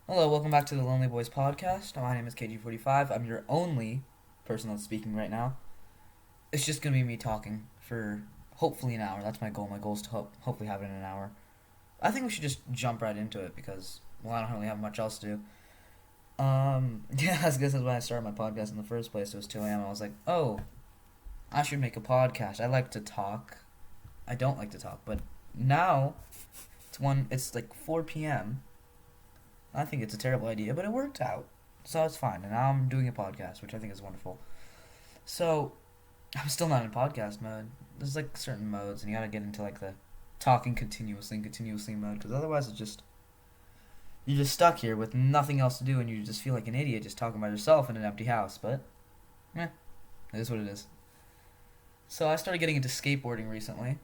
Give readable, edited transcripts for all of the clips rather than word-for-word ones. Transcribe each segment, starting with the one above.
Hello, welcome back to the Lonely Boys podcast. My name is kj45. I'm your only person that's speaking right now. It's just gonna be me talking for hopefully an hour. That's my goal. My goal is to hopefully have it in an hour. I think we should just jump right into it because, well, I don't really have much else to do. Yeah, I guess that's when I started my podcast in the first place. It was 2 a.m. I was like, oh, I should make a podcast. I like to talk. I don't like to talk, but now it's like 4 p.m. I think it's a terrible idea, but it worked out. So it's fine. And now I'm doing a podcast, which I think is wonderful. So I'm still not in podcast mode. There's like certain modes, and you gotta get into like the talking continuously and continuously mode, because otherwise you're just stuck here with nothing else to do, and you just feel like an idiot just talking by yourself in an empty house. But, it is what it is. So I started getting into skateboarding recently.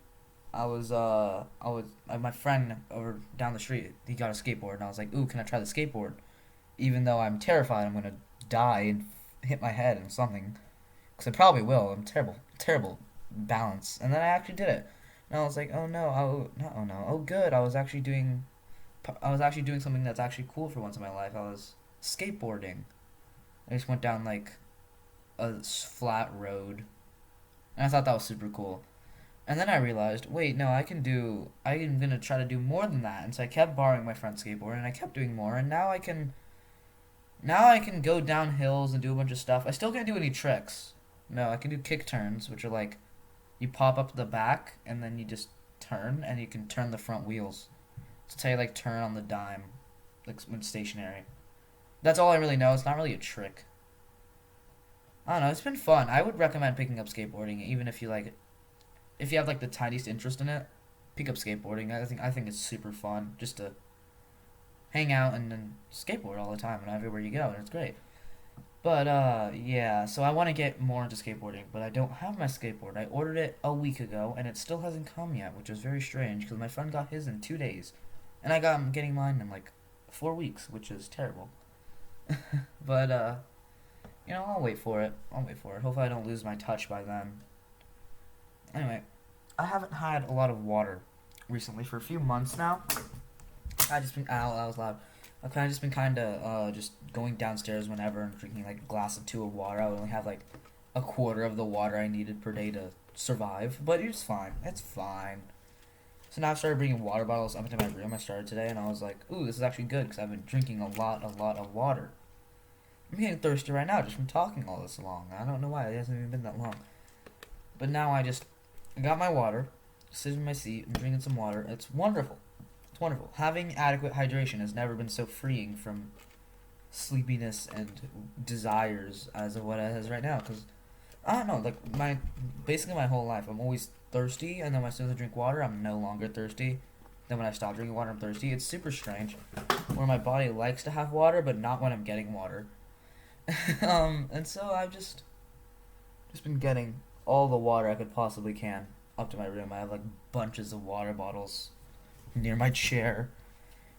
My friend over down the street, he got a skateboard, and I was like, ooh, can I try the skateboard? Even though I'm terrified I'm gonna die and hit my head on something, because I probably will. I'm terrible balance. And then I actually did it, and I was like, oh no, oh good. I was actually doing something that's actually cool for once in my life. I was skateboarding. I just went down like a flat road, and I thought that was super cool. And then I realized, wait, no, I'm gonna try to do more than that. And so I kept borrowing my friend's skateboard, and I kept doing more, and now I can go down hills and do a bunch of stuff. I still can't do any tricks. No, I can do kick turns, which are like, you pop up the back, and then you just turn, and you can turn the front wheels. It's how you like turn on the dime, like when stationary. That's all I really know. It's not really a trick. I don't know. It's been fun. I would recommend picking up skateboarding, even if you have like the tiniest interest in it, pick up skateboarding. I think it's super fun just to hang out and then skateboard all the time and everywhere you go, and it's great. But yeah, so I want to get more into skateboarding, but I don't have my skateboard. I ordered it a week ago, and it still hasn't come yet, which is very strange because my friend got his in 2 days, and I'm getting mine in like 4 weeks, which is terrible. But I'll wait for it. Hopefully, I don't lose my touch by then. Anyway, I haven't had a lot of water recently for a few months now. I just been ow, that was loud. I've kind of just been just going downstairs whenever and drinking like a glass of 2 of water. I would only have like a quarter of the water I needed per day to survive, but it's fine. It's fine. So now I've started bringing water bottles up into my room. I started today, and I was like, ooh, this is actually good because I've been drinking a lot of water. I'm getting thirsty right now just from talking all this long. I don't know why. It hasn't even been that long. But now I got my water, sitting in my seat, and drinking some water. It's wonderful. It's wonderful. Having adequate hydration has never been so freeing from sleepiness and desires as of what it is right now. Because I don't know, like basically my whole life, I'm always thirsty, and then as soon as I drink water, I'm no longer thirsty. Then when I stop drinking water, I'm thirsty. It's super strange, where my body likes to have water, but not when I'm getting water. And so I've just been getting all the water I could possibly can up to my room. I have like bunches of water bottles near my chair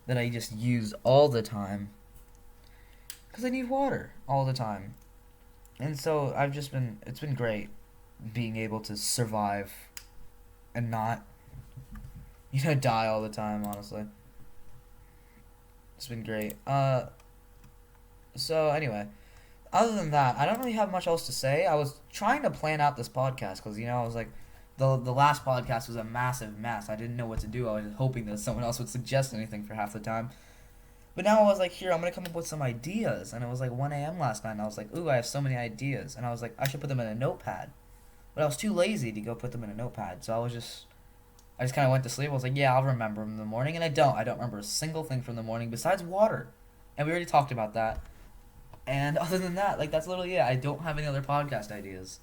that I just use all the time because I need water all the time. And so it's been great being able to survive and not, die all the time, honestly. It's been great. So anyway, other than that, I don't really have much else to say. I was trying to plan out this podcast because, I was like, the last podcast was a massive mess. I didn't know what to do. I was just hoping that someone else would suggest anything for half the time. But now I was like, here, I'm going to come up with some ideas. And it was like 1 a.m. last night, and I was like, ooh, I have so many ideas. And I was like, I should put them in a notepad. But I was too lazy to go put them in a notepad. So I just kind of went to sleep. I was like, yeah, I'll remember them in the morning. And I don't. I don't remember a single thing from the morning besides water. And we already talked about that. And other than that, like, that's literally it. I don't have any other podcast ideas.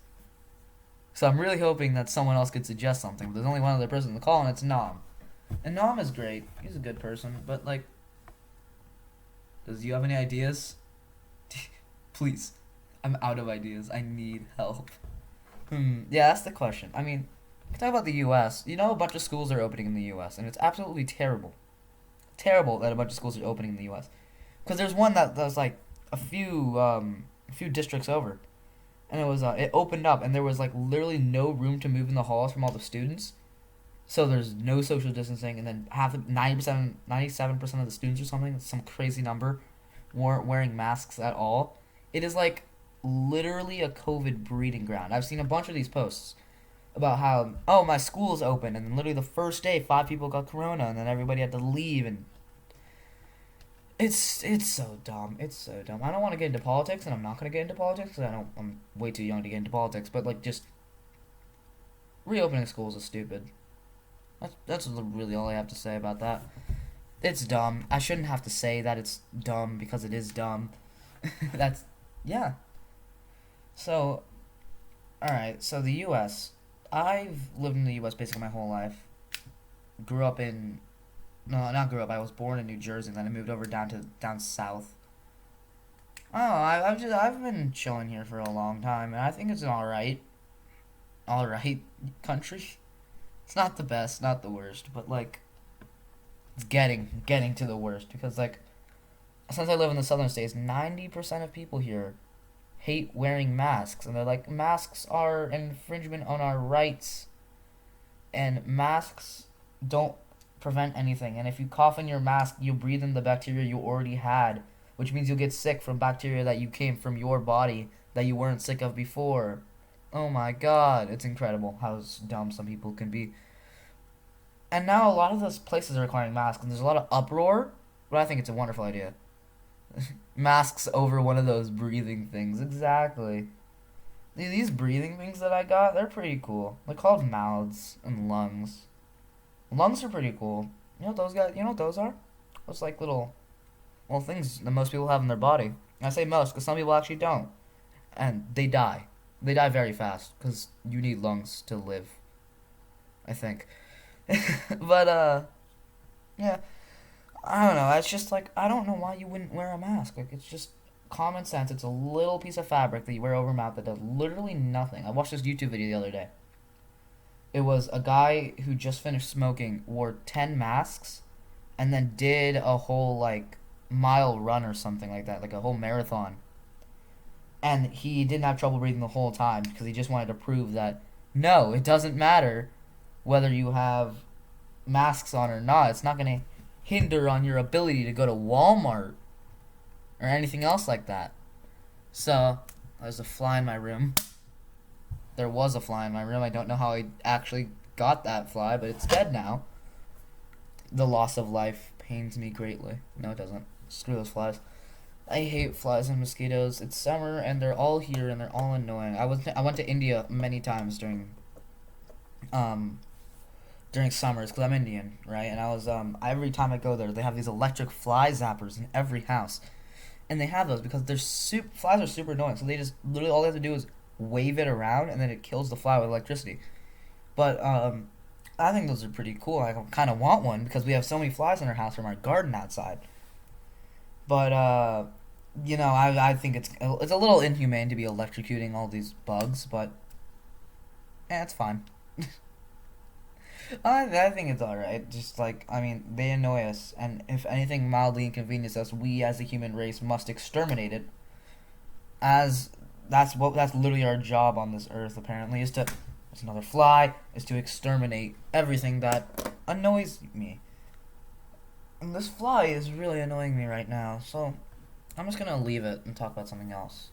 So I'm really hoping that someone else could suggest something. But there's only one other person in the call, and it's Nam. And Nam is great. He's a good person. But, like, does you have any ideas? Please. I'm out of ideas. I need help. Yeah, that's the question. I mean, talk about the U.S. A bunch of schools are opening in the U.S., and it's absolutely terrible. Terrible that a bunch of schools are opening in the U.S. Because there's one that was, like, a few districts over, and it opened up, and there was like literally no room to move in the halls from all the students, so there's no social distancing, and then 97% of the students or something, some crazy number, weren't wearing masks at all. It is like literally a COVID breeding ground. I've seen a bunch of these posts about how, oh, my school's open, and then literally the first day 5 people got corona, and then everybody had to leave, and it's so dumb. It's so dumb. I don't want to get into politics, and I'm not gonna get into politics because I'm way too young to get into politics. But like, just reopening schools is stupid. That's really all I have to say about that. It's dumb. I shouldn't have to say that it's dumb because it is dumb. That's yeah. So, all right. So the U.S. I've lived in the U.S. basically my whole life. Grew up in No, not grew up. I was born in New Jersey, and then I moved over down south. Oh, I've been chilling here for a long time, and I think it's an all right country. It's not the best, not the worst, but like it's getting to the worst because like since I live in the southern states, 90% of people here hate wearing masks, and they're like masks are an infringement on our rights, and masks don't prevent anything. And if you cough in your mask, you breathe in the bacteria you already had, which means you'll get sick from bacteria that you came from your body that you weren't sick of before. Oh my god, it's incredible how dumb some people can be. And now a lot of those places are requiring masks, and there's a lot of uproar, but I think it's a wonderful idea. Masks over one of those breathing things, exactly. These breathing things that I got, they're pretty cool. They're called mouths and lungs. Lungs are pretty cool. You know what those guys? You know what those are? Those like little things that most people have in their body. And I say most because some people actually don't, and they die. They die very fast because you need lungs to live. I think. But yeah. I don't know. It's just like I don't know why you wouldn't wear a mask. Like it's just common sense. It's a little piece of fabric that you wear over your mouth that does literally nothing. I watched this YouTube video the other day. It was a guy who just finished smoking, wore 10 masks, and then did a whole like mile run or something like that, like a whole marathon. And he didn't have trouble breathing the whole time because he just wanted to prove that no, it doesn't matter whether you have masks on or not. It's not going to hinder on your ability to go to Walmart or anything else like that. So, there's a fly in my room. There was a fly in my room. I don't know how I actually got that fly, but it's dead now. The loss of life pains me greatly. No, it doesn't. Screw those flies. I hate flies and mosquitoes. It's summer and they're all here and they're all annoying. I went to India many times during summers because I'm Indian, right? And I was every time I go there, they have these electric fly zappers in every house, and they have those because flies are super annoying. So they just literally all they have to do is wave it around, and then it kills the fly with electricity. But I think those are pretty cool. I kind of want one because we have so many flies in our house from our garden outside. But I think it's a little inhumane to be electrocuting all these bugs, but it's fine. I think it's alright. Just like, I mean, they annoy us, and if anything mildly inconveniences us, we as a human race must exterminate it. As that's literally our job on this earth. Apparently, it's another fly, is to exterminate everything that annoys me. And this fly is really annoying me right now, so I'm just gonna leave it and talk about something else.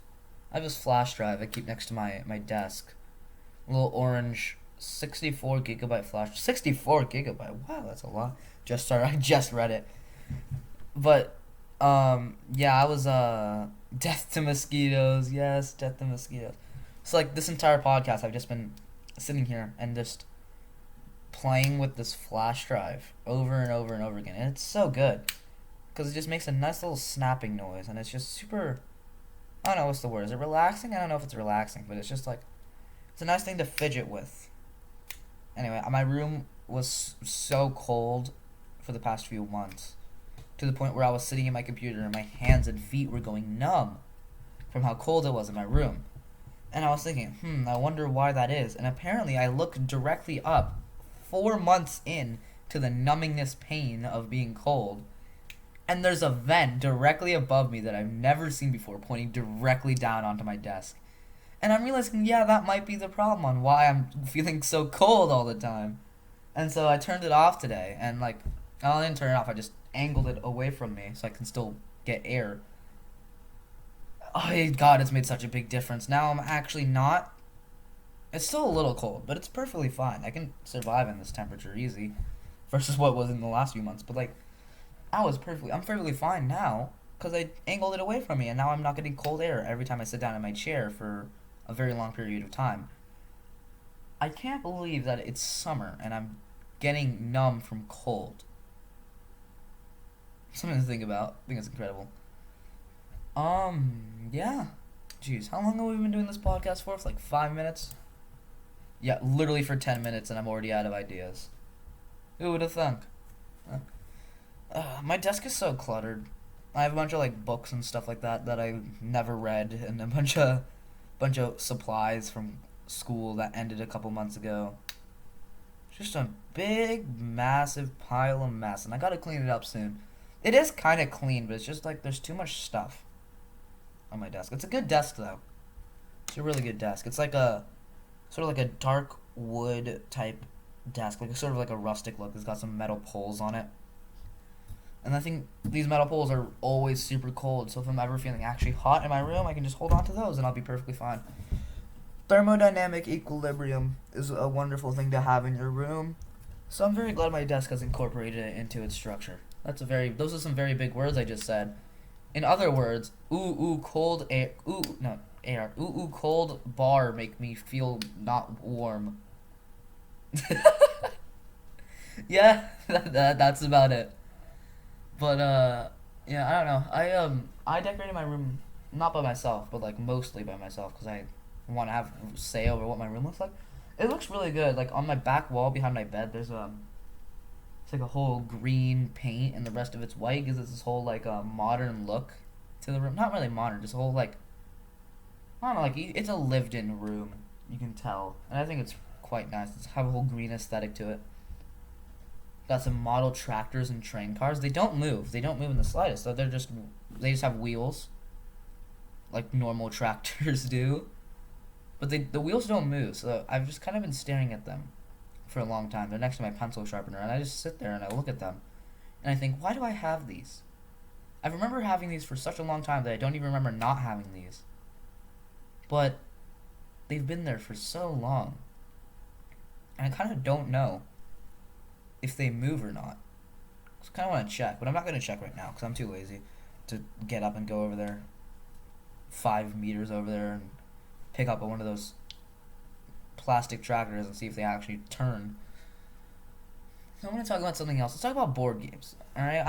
I have this flash drive I keep next to my desk. A little orange 64 gigabyte flash. 64 gigabyte. Wow, that's a lot. I just read it. But yeah, I was death to mosquitoes. Yes, death to mosquitoes. So like this entire podcast I've just been sitting here and just playing with this flash drive over and over and over again. And it's so good because it just makes a nice little snapping noise, and it's just super, I don't know what's the word. Is it relaxing? I don't know if it's relaxing, but it's just like it's a nice thing to fidget with. Anyway, my room was so cold for the past few months to the point where I was sitting in my computer and my hands and feet were going numb from how cold it was in my room. And I was thinking, I wonder why that is. And apparently I looked directly up 4 months in to the numbingness pain of being cold, and there's a vent directly above me that I've never seen before pointing directly down onto my desk. And I'm realizing, yeah, that might be the problem on why I'm feeling so cold all the time. And so I turned it off today, and I didn't turn it off, I just angled it away from me so I can still get air. Oh God, it's made such a big difference. Now I'm actually not. It's still a little cold, but it's perfectly fine. I can survive in this temperature easy, versus what was in the last few months. But like, I'm perfectly fine now because I angled it away from me, and now I'm not getting cold air every time I sit down in my chair for a very long period of time. I can't believe that it's summer and I'm getting numb from cold. Something to think about. I think it's incredible. Yeah. Jeez, how long have we been doing this podcast for? It's like 5 minutes. Yeah, literally for 10 minutes, and I'm already out of ideas. Who would have thunk? My desk is so cluttered. I have a bunch of like books and stuff like that that I never read, and a bunch of supplies from school that ended a couple months ago. Just a big, massive pile of mess, and I gotta clean it up soon. It is kind of clean, but it's just like there's too much stuff on my desk. It's a good desk though. It's a really good desk. It's like a sort of like a dark wood type desk, like a sort of like a rustic look. It's got some metal poles on it. And I think these metal poles are always super cold, so if I'm ever feeling actually hot in my room, I can just hold on to those and I'll be perfectly fine. Thermodynamic equilibrium is a wonderful thing to have in your room. So I'm very glad my desk has incorporated it into its structure. Those are some very big words I just said. In other words, cold air, cold bar make me feel not warm. Yeah, that's about it. But yeah, I don't know. I decorated my room not by myself, but like mostly by myself because I want to have say over what my room looks like. It looks really good. Like on my back wall behind my bed, there's it's like a whole green paint, and the rest of it's white. Gives it this whole like modern look to the room. Not really modern, just a whole like I don't know, like it's a lived-in room. You can tell, and I think it's quite nice. It's have a whole green aesthetic to it. Got some model tractors and train cars. They don't move. They don't move in the slightest. So they just have wheels, like normal tractors do. But the wheels don't move. So I've just kind of been staring at them for a long time. They're next to my pencil sharpener, and I just sit there and I look at them, and I think, why do I have these? I remember having these for such a long time that I don't even remember not having these. But they've been there for so long, and I kind of don't know if they move or not. So I kind of want to check, but I'm not going to check right now because I'm too lazy to get up and go over there 5 meters over there and pick up one of those plastic tractors and see if they actually turn. So I'm going to talk about something else. Let's talk about board games. Alright,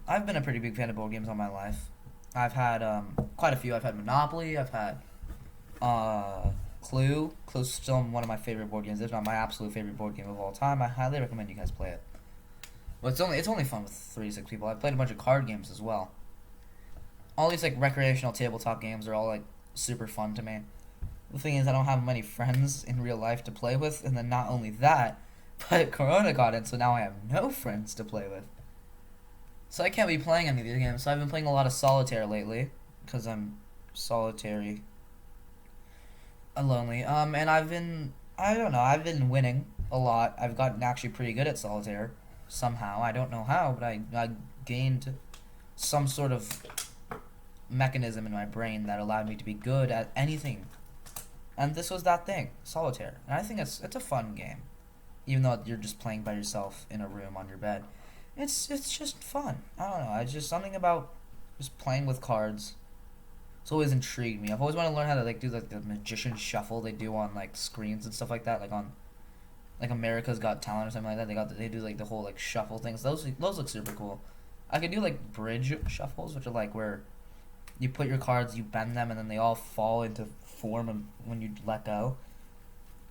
I've been a pretty big fan of board games all my life. I've had quite a few. I've had Monopoly, I've had Clue. Clue's still one of my favorite board games. If not my absolute favorite board game of all time. I highly recommend you guys play it. But it's only fun with 3 to 6 people. I've played a bunch of card games as well. All these like recreational tabletop games are all like super fun to me. The thing is, I don't have many friends in real life to play with, and then not only that, but Corona got in, so now I have no friends to play with. So I can't be playing any of these games. So I've been playing a lot of solitaire lately, because I'm solitary. Lonely. And I don't know, I've been winning a lot. I've gotten actually pretty good at solitaire somehow. I don't know how, but I gained some sort of mechanism in my brain that allowed me to be good at anything. And this was that thing, solitaire. And I think it's a fun game, even though you're just playing by yourself in a room on your bed. It's just fun. I don't know. It's just something about just playing with cards. It's always intrigued me. I've always wanted to learn how to like do like the magician shuffle they do on like screens and stuff like that, like on like America's Got Talent or something like that. They do like the whole like shuffle things. Those look super cool. I could do like bridge shuffles, which are like where you put your cards, you bend them, and then they all fall into form and when you let go.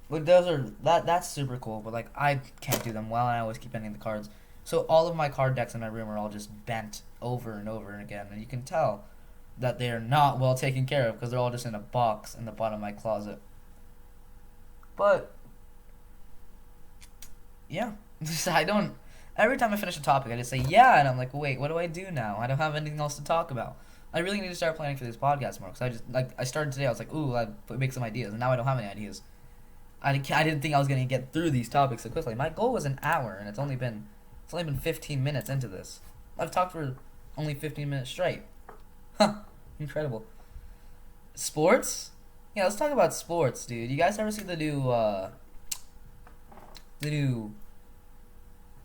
But that's super cool. But like I can't do them well, and I always keep bending the cards. So all of my card decks in my room are all just bent over and over and again, and you can tell that they are not well taken care of because they're all just in a box in the bottom of my closet. But yeah, I don't. Every time I finish a topic, I just say yeah, and I'm like, wait, what do I do now? I don't have anything else to talk about. I really need to start planning for these podcasts more because I started today. I was like, ooh, I make some ideas, and now I don't have any ideas. I didn't think I was gonna get through these topics so quickly. My goal was an hour, and it's only been 15 minutes into this. I've talked for only 15 minutes straight. Huh, incredible. Sports? Yeah, let's talk about sports, dude. You guys ever see the new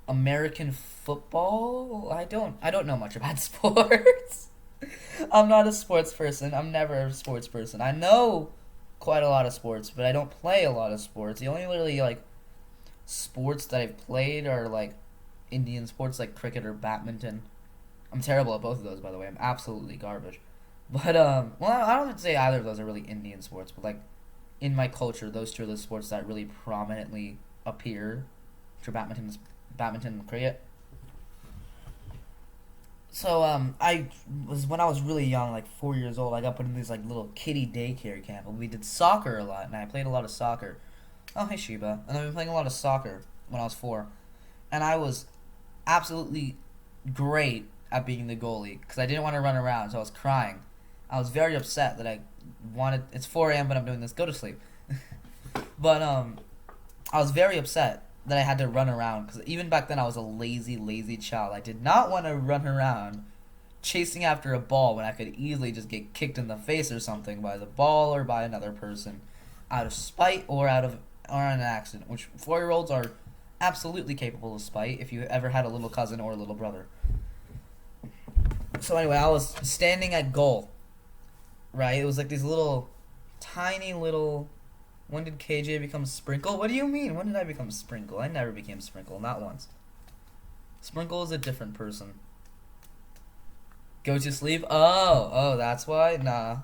American football? I don't know much about sports. I'm not a sports person. I'm never a sports person. I know quite a lot of sports, but I don't play a lot of sports. The only literally like sports that I've played are like Indian sports like cricket or badminton. I'm terrible at both of those, by the way. I'm absolutely garbage. But well, I don't say either of those are really Indian sports, but like in my culture, those two are the sports that really prominently appear. For badminton and cricket. So I was when I was really young, like 4 years old, I got put in this like little kiddie daycare camp, and we did soccer a lot, and I played a lot of soccer. Oh hey Sheba, and I've been playing a lot of soccer when I was 4, and I was absolutely great at being the goalie because I didn't want to run around, so I was crying. I was very upset that I wanted. It's 4 a.m. but I'm doing this. Go to sleep. But I was very upset that I had to run around because even back then I was a lazy, lazy child. I did not want to run around chasing after a ball when I could easily just get kicked in the face or something by the ball or by another person, out of spite or an accident. Which 4-year-olds are absolutely capable of spite if you ever had a little cousin or a little brother. So anyway, I was standing at goal. Right, it was like these little, tiny little. When did KJ become Sprinkle? What do you mean? When did I become Sprinkle? I never became Sprinkle, not once. Sprinkle is a different person. Go to sleep? Oh, that's why? Nah.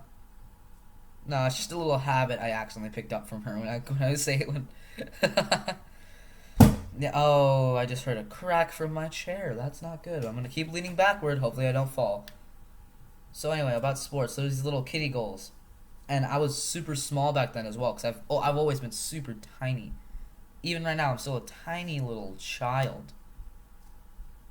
Nah, it's just a little habit I accidentally picked up from her when I say it when... Yeah, oh, I just heard a crack from my chair. That's not good. I'm gonna keep leaning backward. Hopefully I don't fall. So anyway, about sports. There's these little kiddie goals. And I was super small back then as well, because I've always been super tiny. Even right now, I'm still a tiny little child.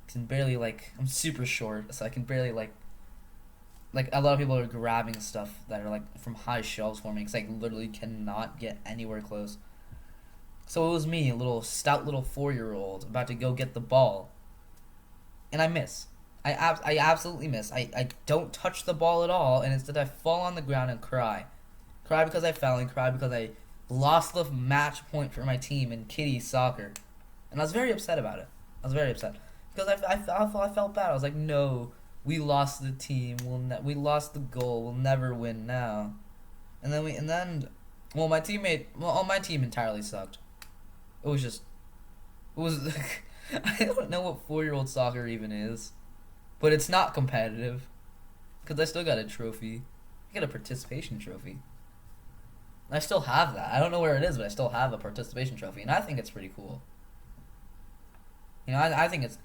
Can barely I'm super short, so I can barely a lot of people are grabbing stuff that are like from high shelves for me, because I literally cannot get anywhere close. So it was me, a little stout little 4-year-old, about to go get the ball, and I miss. I absolutely miss. I don't touch the ball at all, and instead I fall on the ground and cry. Cry because I fell, and cry because I lost the match point for my team in kiddie soccer. And I was very upset about it. I was very upset. Because I felt bad. I was like, no, we lost the team. We lost the goal. We'll never win now. And then well, my team entirely sucked. It was I don't know what 4-year-old soccer even is. But it's not competitive. Because I still got a trophy. I got a participation trophy. I still have that. I don't know where it is, but I still have a participation trophy. And I think it's pretty cool. I think it's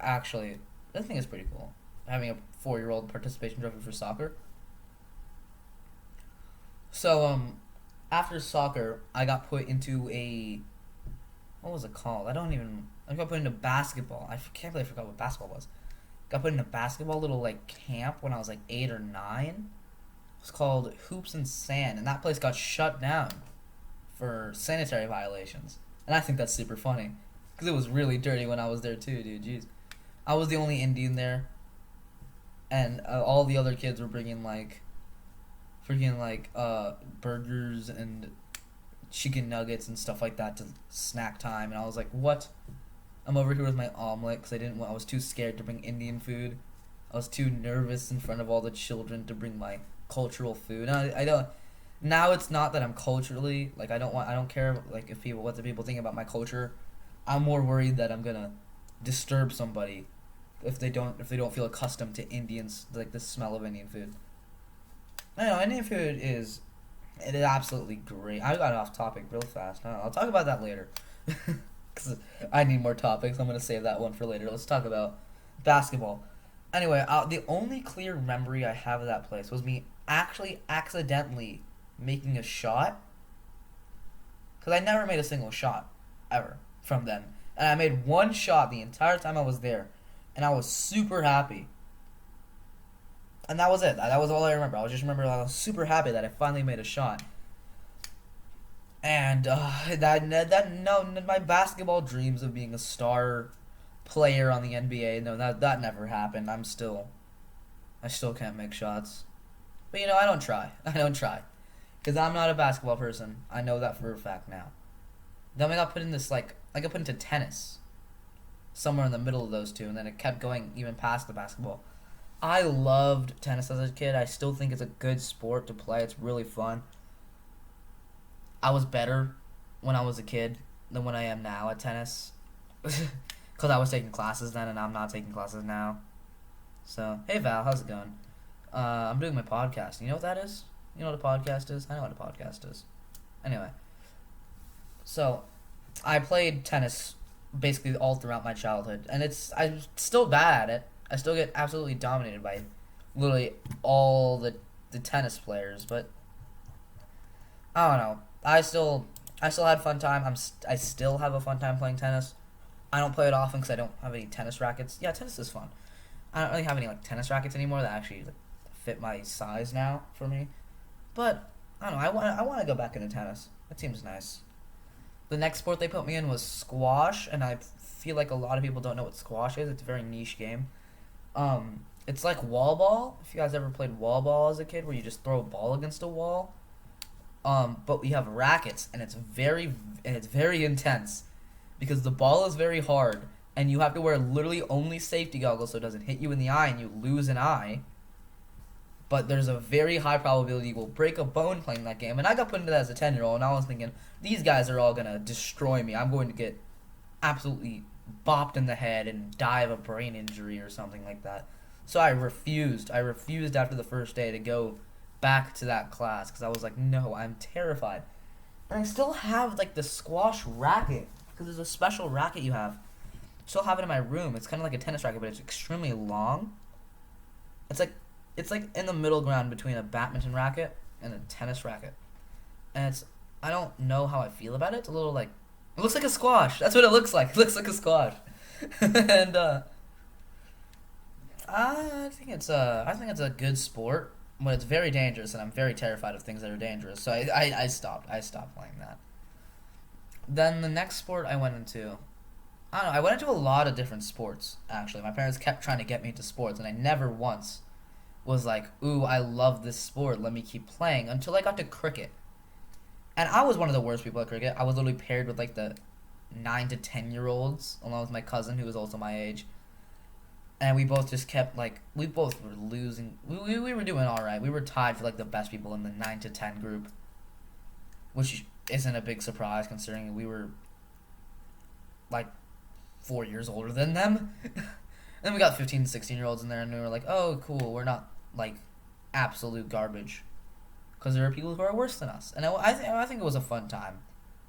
pretty cool. Having a 4-year-old participation trophy for soccer. So, after soccer, I got put into what was it called? I got put into basketball. I can't believe I forgot what basketball was. Got put in a basketball little camp when I was 8 or 9. It was called Hoops and Sand, and that place got shut down for sanitary violations. And I think that's super funny because it was really dirty when I was there too, dude. Jeez, I was the only Indian there, and all the other kids were bringing freaking burgers and chicken nuggets and stuff like that to snack time, and I was like, what? I'm over here with my omelet because I was too scared to bring Indian food. I was too nervous in front of all the children to bring my cultural food. And I don't. Now it's not that I'm culturally I don't care what the people think about my culture. I'm more worried that I'm gonna disturb somebody if they don't feel accustomed to Indians, the smell of Indian food. I know Indian food is absolutely great. I got off topic real fast. I'll talk about that later. Because I need more topics. I'm going to save that one for later. Let's talk about basketball. Anyway, the only clear memory I have of that place was me actually accidentally making a shot. Because I never made a single shot, ever, from then. And I made one shot the entire time I was there. And I was super happy. And that was it. That was all I remember. I was super happy that I finally made a shot. And my basketball dreams of being a star player on the NBA, no, that never happened. I still can't make shots. But I don't try. Because I'm not a basketball person. I know that for a fact now. Then I got put in this, like, I got put into tennis. Somewhere in the middle of those two. And then it kept going even past the basketball. I loved tennis as a kid. I still think it's a good sport to play. It's really fun. I was better when I was a kid than when I am now at tennis. Because I was taking classes then and I'm not taking classes now. So, hey Val, how's it going? I'm doing my podcast. You know what that is? You know what a podcast is? I know what a podcast is. Anyway. So, I played tennis basically all throughout my childhood. And I'm still bad at it. I still get absolutely dominated by literally all the tennis players. But, I don't know. I still had fun time. I still have a fun time playing tennis. I don't play it often because I don't have any tennis rackets. Yeah, tennis is fun. I don't really have any like tennis rackets anymore that actually like, fit my size now for me. But I don't know. I want to go back into tennis. That seems nice. The next sport they put me in was squash, and I feel like a lot of people don't know what squash is. It's a very niche game. It's like wall ball. If you guys ever played wall ball as a kid, where you just throw a ball against a wall. But we have rackets, and it's very intense because the ball is very hard, and you have to wear literally only safety goggles so it doesn't hit you in the eye and you lose an eye. But there's a very high probability you will break a bone playing that game, and I got put into that as a 10-year-old, and I was thinking, these guys are all gonna destroy me. I'm going to get absolutely bopped in the head and die of a brain injury or something like that. So I refused. I refused after the first day to go back to that class because I was like, no, I'm terrified. And I still have like the squash racket because there's a special racket you have. I still have it in my room. It's kind of like a tennis racket, but it's extremely long. It's like in the middle ground between a badminton racket and a tennis racket. And I don't know how I feel about it. It's a little like, it looks like a squash. That's what it looks like. It looks like a squash. And I think it's a good sport. But it's very dangerous, and I'm very terrified of things that are dangerous. So I stopped playing that. Then the next sport I went into, I don't know, I went into a lot of different sports, actually. My parents kept trying to get me into sports, and I never once was like, ooh, I love this sport, let me keep playing, until I got to cricket. And I was one of the worst people at cricket. I was literally paired with, like, the 9 to 10-year-olds, along with my cousin, who was also my age. And we both just kept, like, we both were losing. We were doing all right. We were tied for, like, the best people in the 9 to 10 group. Which isn't a big surprise, considering we were, like, 4 years older than them. Then we got 15 to 16-year-olds in there, and we were like, oh, cool, we're not, like, absolute garbage. Because there are people who are worse than us. And I think it was a fun time.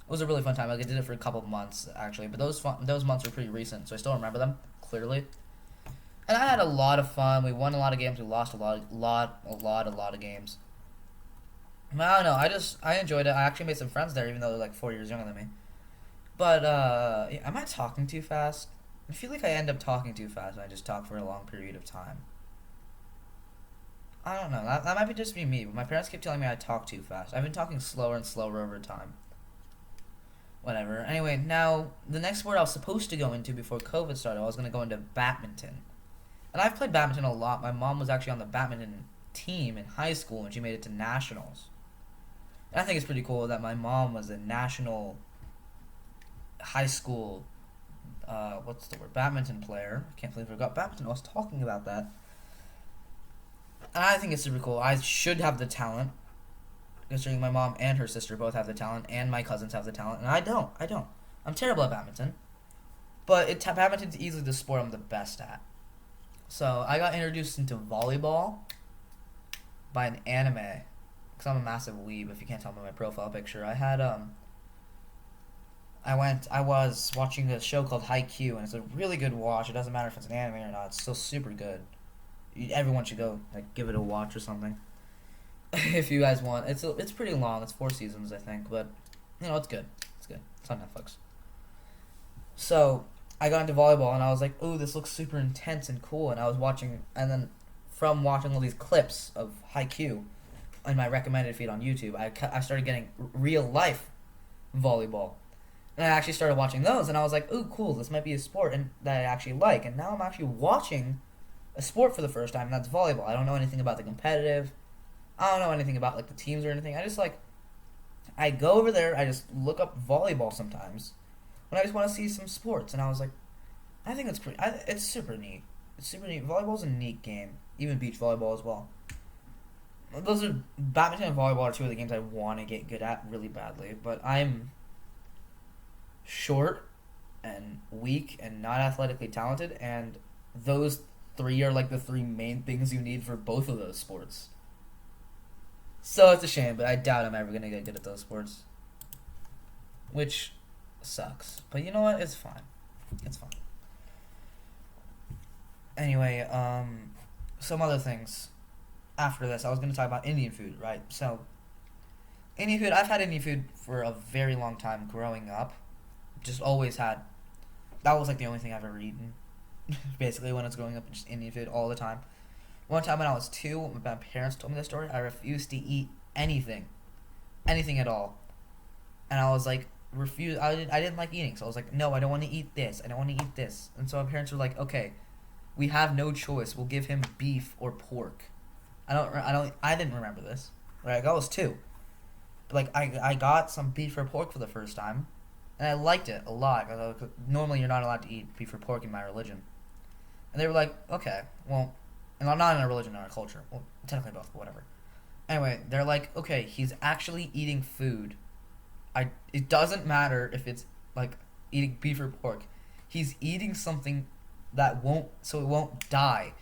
It was a really fun time. Like, I did it for a couple of months, actually. But those months were pretty recent, so I still remember them, clearly. And I had a lot of fun. We won a lot of games. We lost a lot of games. I don't know. I enjoyed it. I actually made some friends there, even though they're like 4 years younger than me. But am I talking too fast? I feel like I end up talking too fast when I just talk for a long period of time. I don't know. That might just be me. But my parents keep telling me I talk too fast. I've been talking slower and slower over time. Whatever. Anyway, now the next sport I was supposed to go into before COVID started, I was going to go into badminton. And I've played badminton a lot. My mom was actually on the badminton team in high school, and she made it to nationals. And I think it's pretty cool that my mom was a national high school, badminton player. I can't believe I forgot badminton. I was talking about that. And I think it's super cool. I should have the talent, considering my mom and her sister both have the talent, and my cousins have the talent, and I don't. I'm terrible at badminton. But badminton's easily the sport I'm the best at. So I got introduced into volleyball by an anime, because I'm a massive weeb, if you can't tell by my profile picture. I was watching a show called Haikyuu, and it's a really good watch. It doesn't matter if it's an anime or not, it's still super good. Everyone should go, like, give it a watch or something. If you guys want. It's pretty long, it's 4 seasons, I think, but, you know, it's good. It's good. It's on Netflix. So I got into volleyball, and I was like, "Oh, this looks super intense and cool." And I was watching, and then from watching all these clips of Haikyuu in my recommended feed on YouTube, I started getting real life volleyball, and I actually started watching those, and I was like, "Oh, cool, this might be a sport and that I actually like." And now I'm actually watching a sport for the first time, and that's volleyball. I don't know anything about the competitive. I don't know anything about like the teams or anything. I just like I go over there. I just look up volleyball sometimes when I just want to see some sports, and I was like, I think it's pretty. It's super neat. It's super neat. Volleyball's a neat game. Even beach volleyball as well. Those are badminton and volleyball are two of the games I want to get good at really badly, but I'm short and weak and not athletically talented, and those three are like the three main things you need for both of those sports. So it's a shame, but I doubt I'm ever gonna get good at those sports, which sucks. But you know what? It's fine. It's fine. Anyway, some other things. After this, I was gonna talk about Indian food, right? So, Indian food. I've had Indian food for a very long time growing up. Just always had. That was like the only thing I've ever eaten. Basically, when I was growing up, just Indian food all the time. One time when I was 2, my parents told me this story. I refused to eat anything, anything at all, and I was like, refuse. I didn't like eating, so I was like, no, I don't want to eat this. I don't want to eat this. And so my parents were like, okay, we have no choice. We'll give him beef or pork. I didn't remember this. Like I was 2. But like I got some beef or pork for the first time, and I liked it a lot. 'Cause normally you're not allowed to eat beef or pork in my religion. And they were like, okay, well, and I'm not in a religion, in our culture. Well, technically both, but whatever. Anyway, they're like, okay, he's actually eating food. It doesn't matter if it's like eating beef or pork. He's eating something that it won't die.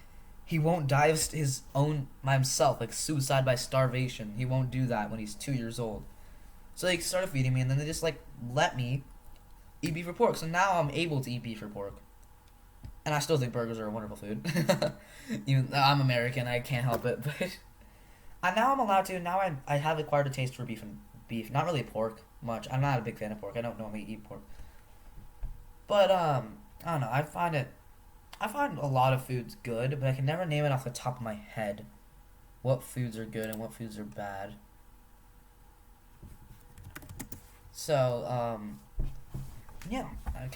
He won't die of his own by himself, like suicide by starvation. He won't do that when he's 2 years old. So they started feeding me, and then they just like let me eat beef or pork. So now I'm able to eat beef or pork, and I still think burgers are a wonderful food. Even I'm American, I can't help it. But now I'm allowed to. Now I have acquired a taste for beef. Not really pork much. I'm not a big fan of pork. I don't normally eat pork. But I don't know. I find a lot of foods good, but I can never name it off the top of my head. What foods are good and what foods are bad. So, yeah, I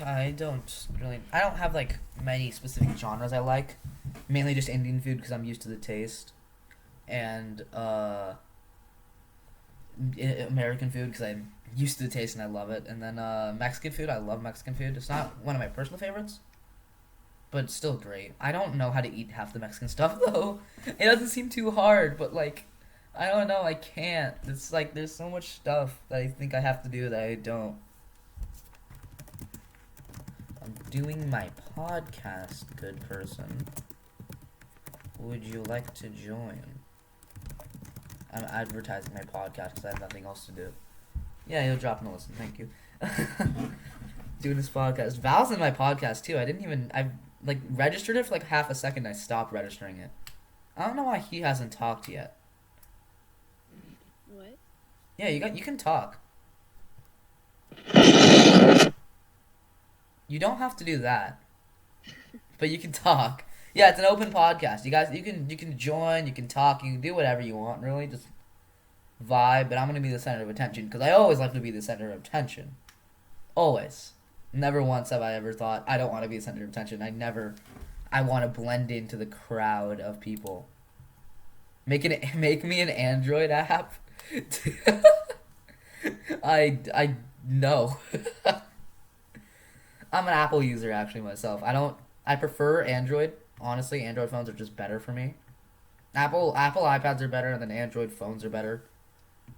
don't have like many specific genres I like. Mainly just Indian food because I'm used to the taste, and American food because I'm used to the taste and I love it. And then Mexican food, I love Mexican food. It's not one of my personal favorites, but it's still great. I don't know how to eat half the Mexican stuff though. It doesn't seem too hard, but like, I don't know, I can't. It's like there's so much stuff that I think I have to do that I don't. I'm doing my podcast, good person. Would you like to join? I'm advertising my podcast because I have nothing else to do. Yeah, you'll drop in a listen. Thank you. Doing this podcast. Val's in my podcast too. I like registered it for like half a second. I stopped registering it. I don't know why he hasn't talked yet. What? Yeah, you can talk. You don't have to do that, but you can talk. Yeah, it's an open podcast. You guys, you can join, you can talk, you can do whatever you want. Really, just vibe. But I'm gonna be the center of attention because I always like to be the center of attention. Always. Never once have I ever thought I don't want to be the center of attention. I want to blend into the crowd of people. Make me an Android app. I no. I'm an Apple user actually myself. I prefer Android. Honestly, Android phones are just better for me. Apple iPads are better and then Android phones are better.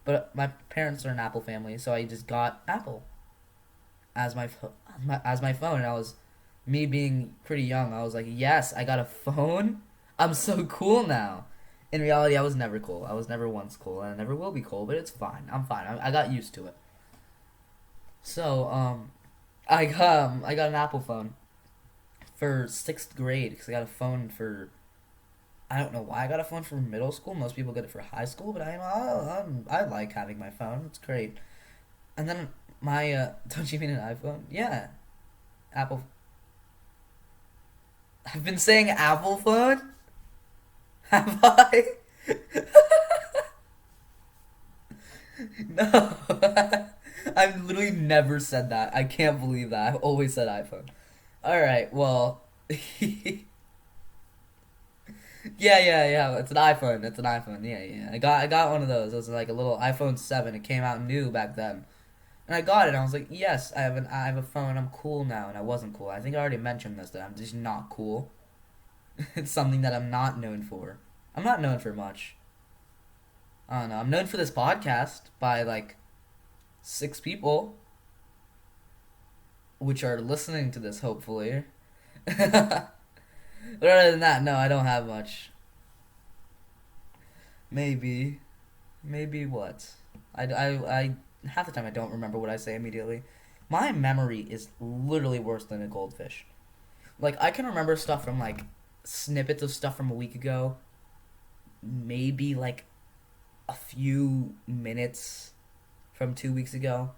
But my parents are an Apple family, so I just got Apple as my phone. And me being pretty young, I was like, yes, I got a phone. I'm so cool now. In reality, I was never cool. I was never once cool, and I never will be cool. But it's fine. I'm fine. I got used to it. So I got an Apple phone for 6th grade because I got a phone for. I don't know why I got a phone for middle school. Most people get it for high school, but I like having my phone. It's great. And then my don't you mean an iPhone? Yeah, Apple. I've been saying Apple phone. Have I? No. I've literally never said that. I can't believe that. I've always said iPhone. Alright, well. Yeah. It's an iPhone. It's an iPhone. Yeah. I got one of those. It was like a little iPhone 7. It came out new back then. And I got it. And I was like, yes, I have a phone. I'm cool now. And I wasn't cool. I think I already mentioned this, that I'm just not cool. It's something that I'm not known for. I'm not known for much. I don't know. I'm known for this podcast by like 6 people, which are listening to this, hopefully. But other than that, no, I don't have much. Maybe. Maybe what? I half the time I don't remember what I say immediately. My memory is literally worse than a goldfish. Like, I can remember stuff from, like, snippets of stuff from a week ago. Maybe, like, a few minutes from 2 weeks ago.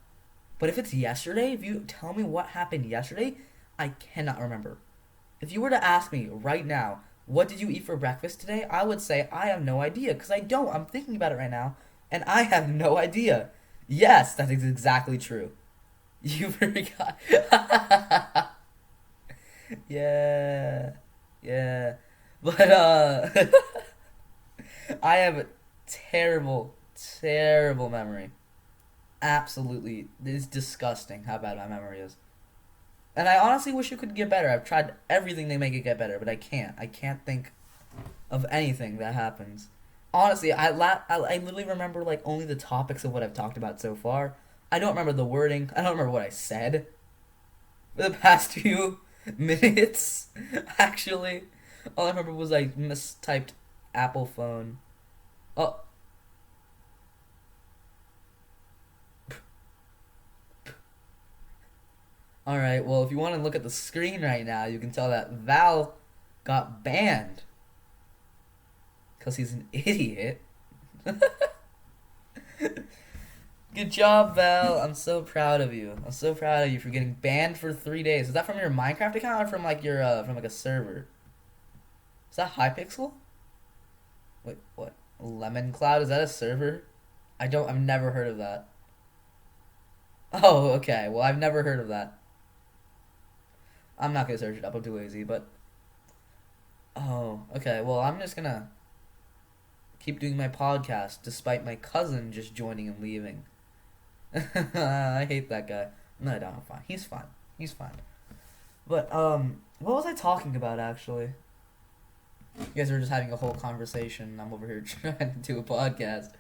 But if it's yesterday, if you tell me what happened yesterday, I cannot remember. If you were to ask me right now, what did you eat for breakfast today? I would say I have no idea because I don't. I'm thinking about it right now and I have no idea. Yes, that is exactly true. You forgot. Yeah. Yeah. But I have a terrible terrible memory. Absolutely. It's disgusting how bad my memory is. And I honestly wish it could get better. I've tried everything to make it get better, but I can't. I can't think of anything that happens. Honestly, I literally remember like only the topics of what I've talked about so far. I don't remember the wording. I don't remember what I said for the past few minutes. Actually, all I remember was like mistyped Apple phone. Oh, all right. Well, if you want to look at the screen right now, you can tell that Val got banned because he's an idiot. Good job, Val. I'm so proud of you. I'm so proud of you for getting banned for 3 days. Is that from your Minecraft account or from like your from like a server? Is that Hypixel? Wait, what? Lemon Cloud? Is that a server? I don't. I've never heard of that. Oh, okay. Well, I've never heard of that. I'm not gonna search it up. I'm too lazy. But oh, okay. Well, I'm just gonna keep doing my podcast despite my cousin just joining and leaving. I hate that guy. No, I don't. I'm fine. He's fine. He's fine. But what was I talking about actually? You guys were just having a whole conversation. I'm over here trying to do a podcast.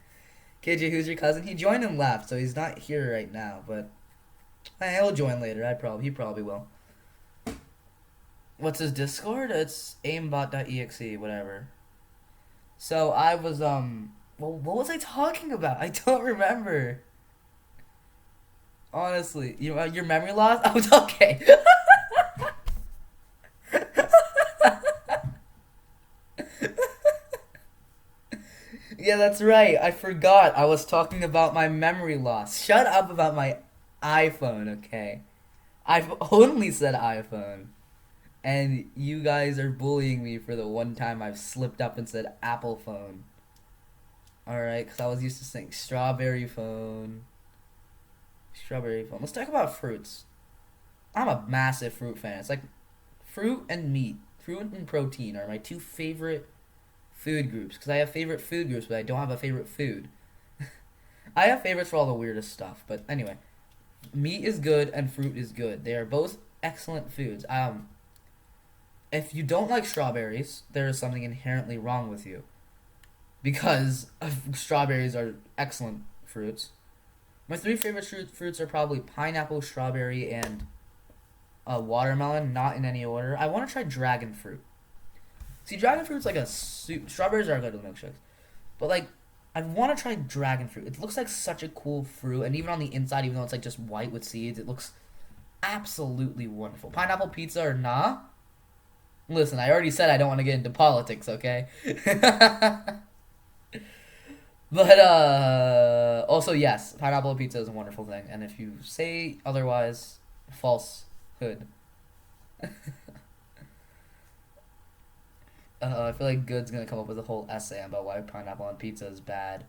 KJ, who's your cousin? He joined and left, so he's not here right now. But he'll join later. He probably will. What's his Discord? It's aimbot.exe, whatever. So I was well, what was I talking about? I don't remember. Honestly, your memory loss? I was okay. Yeah, that's right. I forgot. I was talking about my memory loss. Shut up about my iPhone, okay? I've only said iPhone. And you guys are bullying me for the one time I've slipped up and said Apple phone. Alright, because I was used to saying strawberry phone. Strawberry phone. Let's talk about fruits. I'm a massive fruit fan. It's like fruit and meat. Fruit and protein are my two favorite food groups. Because I have favorite food groups, but I don't have a favorite food. I have favorites for all the weirdest stuff. But anyway, meat is good and fruit is good. They are both excellent foods. If you don't like strawberries, there is something inherently wrong with you. Because strawberries are excellent fruits. My three favorite fruits are probably pineapple, strawberry, and watermelon, not in any order. I want to try dragon fruit. See, dragon fruit's like a soup. Strawberries are good with milkshakes. But, like, I want to try dragon fruit. It looks like such a cool fruit. And even on the inside, even though it's, like, just white with seeds, it looks absolutely wonderful. Pineapple pizza or nah? Listen, I already said I don't want to get into politics, okay? But, also, yes, pineapple pizza is a wonderful thing. And if you say otherwise, falsehood. I feel like Good's gonna come up with a whole essay about why pineapple on pizza is bad.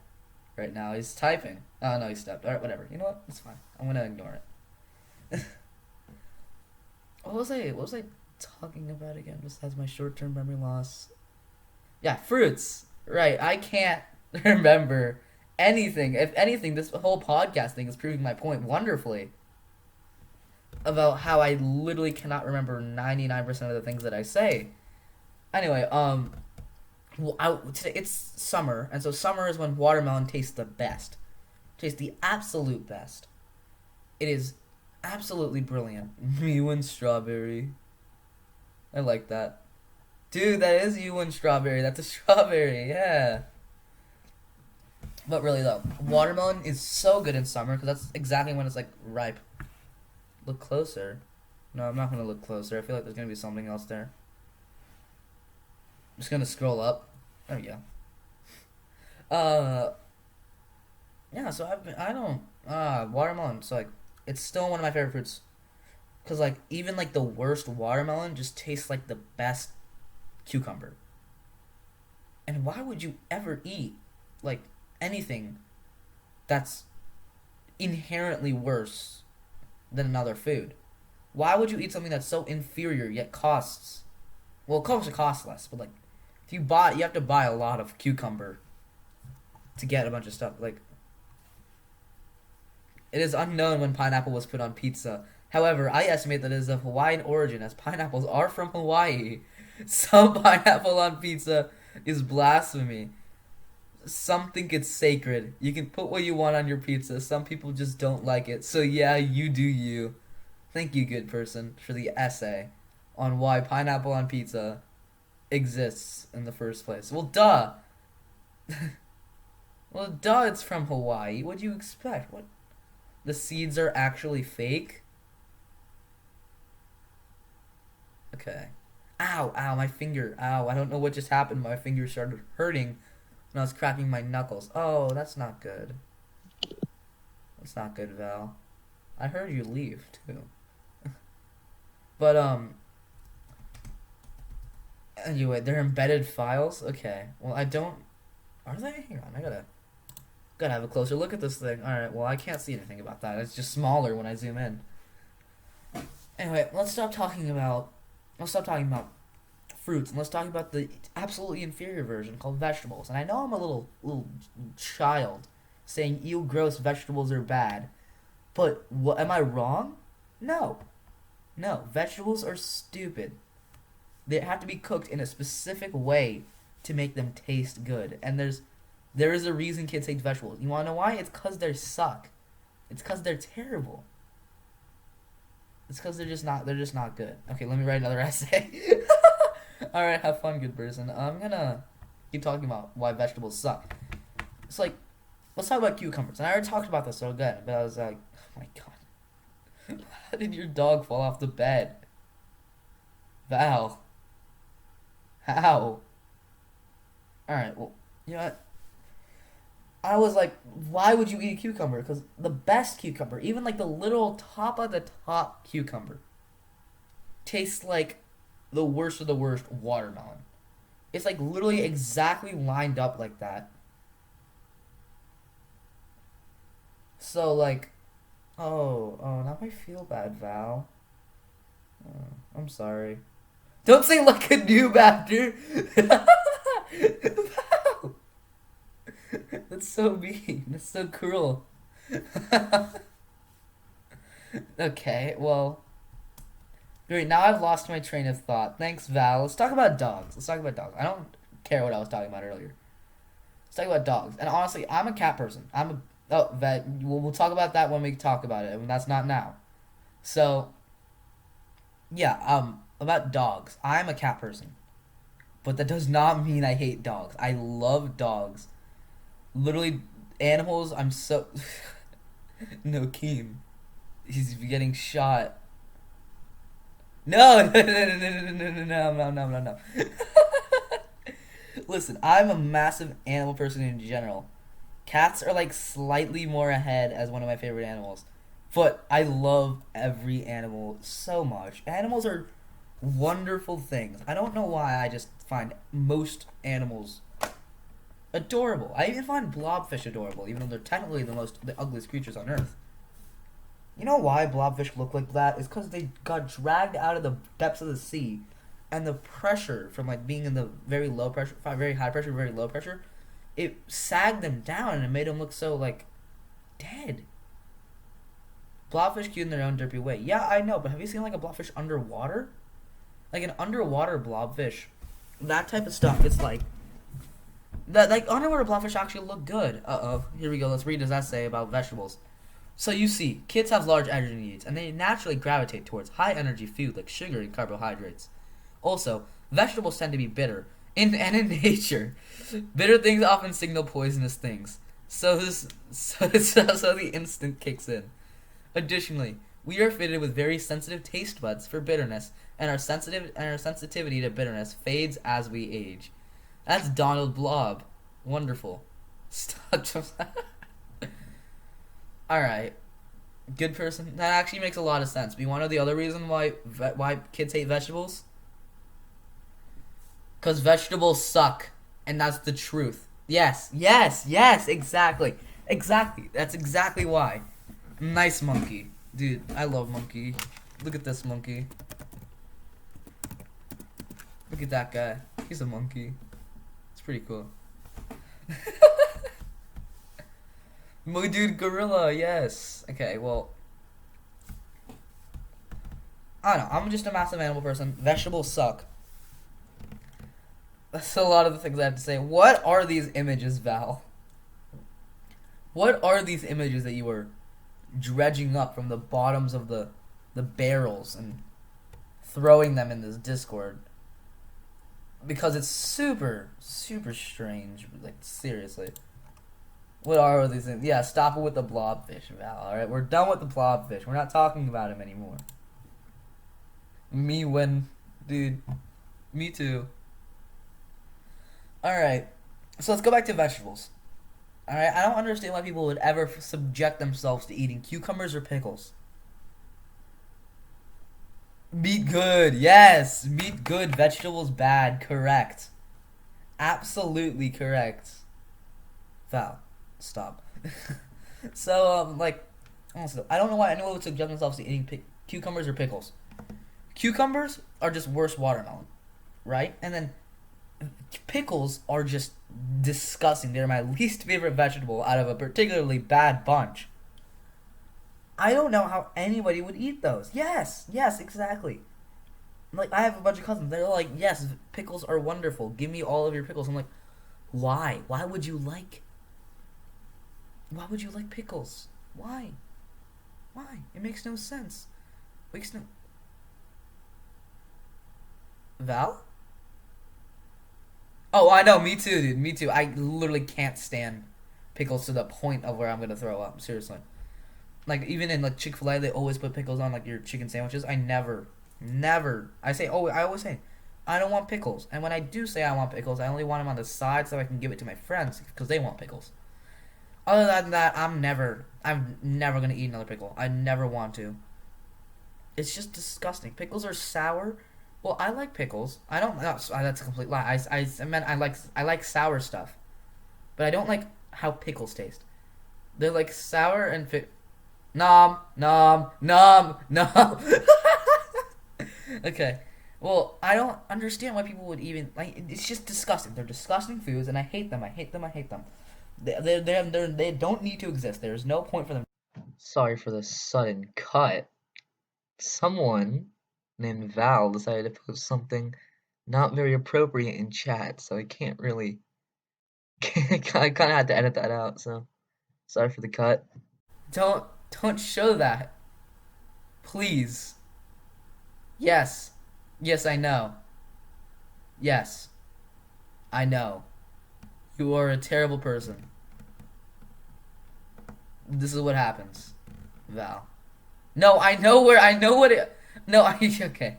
Right now, he's typing. Oh, no, he stepped. Alright, whatever. You know what? It's fine. I'm gonna ignore it. What was I talking about again? Besides my short-term memory loss. Yeah, fruits. Right. I can't remember anything. If anything, this whole podcast thing is proving my point wonderfully about how I literally cannot remember 99% of the things that I say. Anyway, today it's summer, and so summer is when watermelon tastes the best. Tastes the absolute best. It is absolutely brilliant. You and strawberry. I like that. Dude, that is you and strawberry. That's a strawberry, yeah. But really though, watermelon is so good in summer because that's exactly when it's like ripe. Look closer. No, I'm not gonna look closer. I feel like there's gonna be something else there. I'm just gonna scroll up. There we go. Uh, yeah. So I don't watermelon. So like, it's still one of my favorite fruits. Cause like even like the worst watermelon just tastes like the best cucumber. And why would you ever eat like anything that's inherently worse than another food? Why would you eat something that's so inferior yet costs? Well, of course it costs less, but like if you have to buy a lot of cucumber to get a bunch of stuff. Like it is unknown when pineapple was put on pizza. However, I estimate that it is of Hawaiian origin, as pineapples are from Hawaii. Some pineapple on pizza is blasphemy. Some think it's sacred. You can put what you want on your pizza. Some people just don't like it. So yeah, you do you. Thank you, good person, for the essay on why pineapple on pizza exists in the first place. Well, duh. Well, duh, it's from Hawaii. What do you expect? What? The seeds are actually fake? Okay. Ow, ow, my finger. Ow, I don't know what just happened. My finger started hurting when I was cracking my knuckles. Oh, that's not good. That's not good, Val. I heard you leave, too. But, anyway, they're embedded files? Okay. Well, I don't... Are they? Hang on, I gotta have a closer look at this thing. Alright, well, I can't see anything about that. It's just smaller when I zoom in. Anyway, let's stop talking about fruits and let's talk about the absolutely inferior version called vegetables. And I know I'm a little child saying ew gross vegetables are bad, but what am I wrong? No. No, vegetables are stupid. They have to be cooked in a specific way to make them taste good. And there is a reason kids hate vegetables. You want to know why? It's cuz they suck. It's cuz they're terrible. It's because they're just not good. Okay, let me write another essay. Alright, have fun, good person. I'm gonna keep talking about why vegetables suck. It's like, let's talk about cucumbers. And I already talked about this so good, but I was like, oh my god. How did your dog fall off the bed? Val. How? Alright, well, you know what? I was like, why would you eat a cucumber? Because the best cucumber, even like the little top of the top cucumber, tastes like the worst of the worst watermelon. It's like literally exactly lined up like that. So like, oh, now I feel bad, Val. Oh, I'm sorry. Don't say like a noob after. Val. That's so mean. That's so cruel. Okay, well. Great, now I've lost my train of thought. Thanks, Val. Let's talk about dogs. Let's talk about dogs. I don't care what I was talking about earlier. Let's talk about dogs. And honestly, I'm a cat person. We'll talk about that when we talk about it. And that's not now. So, yeah, about dogs. I'm a cat person. But that does not mean I hate dogs. I love dogs. Literally, animals, I'm so... No, Keem. He's getting shot. No, no. Listen, I'm a massive animal person in general. Cats are like slightly more ahead as one of my favorite animals. But I love every animal so much. Animals are wonderful things. I don't know why I just find most animals adorable. I even find blobfish adorable, even though they're technically the ugliest creatures on Earth. You know why blobfish look like that? It's because they got dragged out of the depths of the sea and the pressure from like being in the very low pressure, very high pressure, very low pressure, it sagged them down and it made them look so like dead. Blobfish cute in their own derpy way. Yeah, I know, but have you seen like a blobfish underwater? Like an underwater blobfish, that type of stuff. It's like that. Like underwater blobfish actually look good. Here we go. Let's read his essay about vegetables. So you see, kids have large energy needs, and they naturally gravitate towards high energy food like sugar and carbohydrates. Also, vegetables tend to be bitter in nature. Bitter things often signal poisonous things. So the instinct kicks in. Additionally, we are fitted with very sensitive taste buds for bitterness, and our sensitivity to bitterness fades as we age. That's Donald Blob. Wonderful. Stop. All right. Good person. That actually makes a lot of sense. But you want to know the other reason why kids hate vegetables? Because vegetables suck, and that's the truth. Yes, exactly. Exactly. That's exactly why. Nice monkey. Dude, I love monkey. Look at this monkey. Look at that guy. He's a monkey. It's pretty cool. My dude, gorilla, yes. Okay, well, I don't know. I'm just a massive animal person. Vegetables suck. That's a lot of the things I have to say. What are these images, Val? What are these images that you were dredging up from the bottoms of the barrels and throwing them in this Discord? Because it's super, super strange. Like, seriously. What are these things? Yeah, stop it with the blobfish, Val. Alright, we're done with the blobfish. We're not talking about him anymore. Dude. Me too. Alright, so let's go back to vegetables. Alright, I don't understand why people would ever subject themselves to eating cucumbers or pickles. Meat good, yes. Meat good, vegetables bad. Correct. Absolutely correct. Val, stop. So, like, honestly, I don't know why anyone would subject themselves to eating cucumbers or pickles. Cucumbers are just worse watermelon, right? And then pickles are just disgusting. They're my least favorite vegetable out of a particularly bad bunch. I don't know how anybody would eat those. Yes, exactly. Like, I have a bunch of cousins. They're like, yes, pickles are wonderful. Give me all of your pickles. I'm like, why? Why would you like pickles? Why? It makes no sense. Makes no... Val? Oh, I know. Me too, dude. Me too. I literally can't stand pickles to the point of where I'm gonna throw up. Seriously. Like, even in like Chick-fil-A, they always put pickles on like your chicken sandwiches. I never. I always say, I don't want pickles. And when I do say I want pickles, I only want them on the side so I can give it to my friends because they want pickles. Other than that, I'm never gonna eat another pickle. I never want to. It's just disgusting. Pickles are sour. Well, I like pickles. I don't. That's a complete lie. I meant I like sour stuff, but I don't like how pickles taste. They're like sour and nom nom nom nom. Okay. Well, I don't understand why people would even like. It's just disgusting. They're disgusting foods, and I hate them. I hate them. They don't need to exist. There is no point for them. Sorry for the sudden cut. Someone named Val decided to post something not very appropriate in chat, so I can't really. I kind of had to edit that out. So sorry for the cut. Don't don't show that, please. Yes, I know. Yes, I know. You are a terrible person. This is what happens, Val. No, I know what it. No, okay.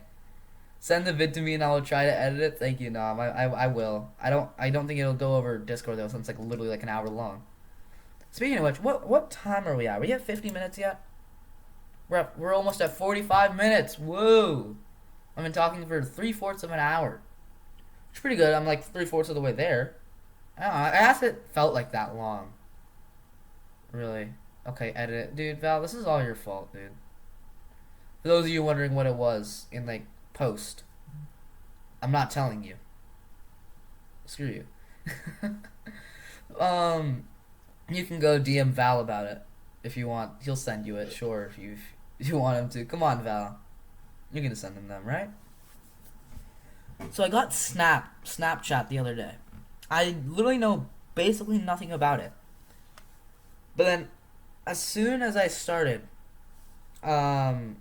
Send the vid to me and I will try to edit it. Thank you, Nom. I will. I don't think it'll go over Discord though, since it's like literally like an hour long. Speaking of which, what time are we at? Are we at 50 minutes yet? We're almost at 45 minutes. Whoa! I've been talking for 3/4 of an hour. It's pretty good. I'm like 3/4 of the way there. I don't know. I asked it felt like that long. Really? Okay, edit it. Dude, Val, this is all your fault, dude. For those of you wondering what it was in, like, post. I'm not telling you. Screw you. um, you can go DM Val about it if you want. He'll send you it. Sure, if you want him to. Come on, Val. You're gonna send him them, right? So I got Snapchat the other day. I literally know basically nothing about it. But then, as soon as I started, um,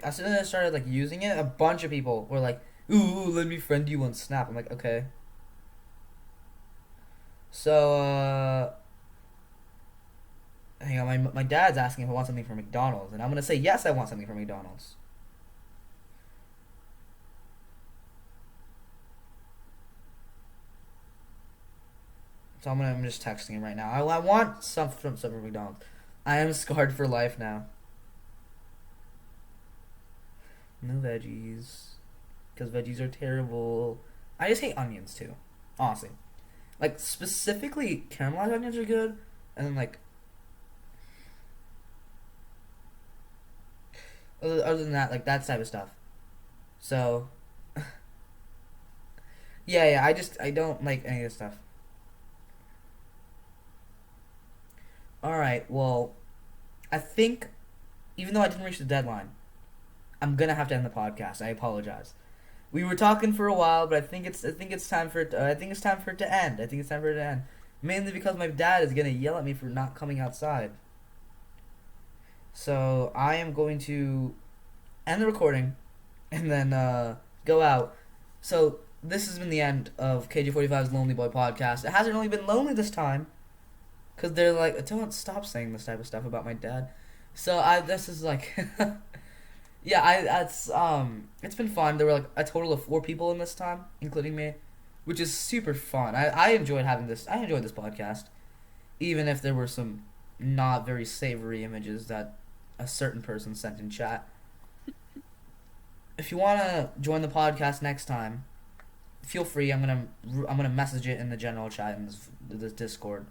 as soon as I started like using it, a bunch of people were like, "Ooh, let me friend you on Snap." I'm like, okay. So, hang on, my dad's asking if I want something from McDonald's, and I'm gonna say yes, I want something from McDonald's. So I'm just texting him right now. I want something from McDonald's. I am scarred for life now. No veggies, because veggies are terrible. I just hate onions too, honestly. Like specifically, caramelized onions are good, and then like other than that, like that type of stuff. So yeah, I don't like any of this stuff. All right, well, I think even though I didn't reach the deadline, I'm gonna have to end the podcast. I apologize. We were talking for a while, but I think it's time for it. I think it's time for it to end. I think it's time for it to end. Mainly because my dad is gonna yell at me for not coming outside. So I am going to end the recording and then go out. So this has been the end of kj45's Lonely Boy podcast. It hasn't really been lonely this time because they're like, don't stop saying this type of stuff about my dad. So this is like, yeah, it's been fun. There were like a total of 4 people in this time, including me, which is super fun. I enjoyed having this. I enjoyed this podcast, even if there were some not very savory images that a certain person sent in chat. If you want to join the podcast next time, feel free. I'm gonna message it in the general chat in this Discord.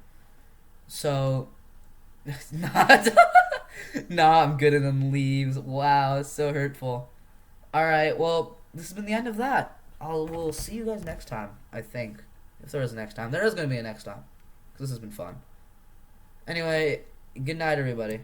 So, not nah, I'm good and then leaves. Wow, it's so hurtful. All right, well, this has been the end of that. We'll see you guys next time. I think if there is a next time, there is gonna be a next time because this has been fun. Anyway, good night, everybody.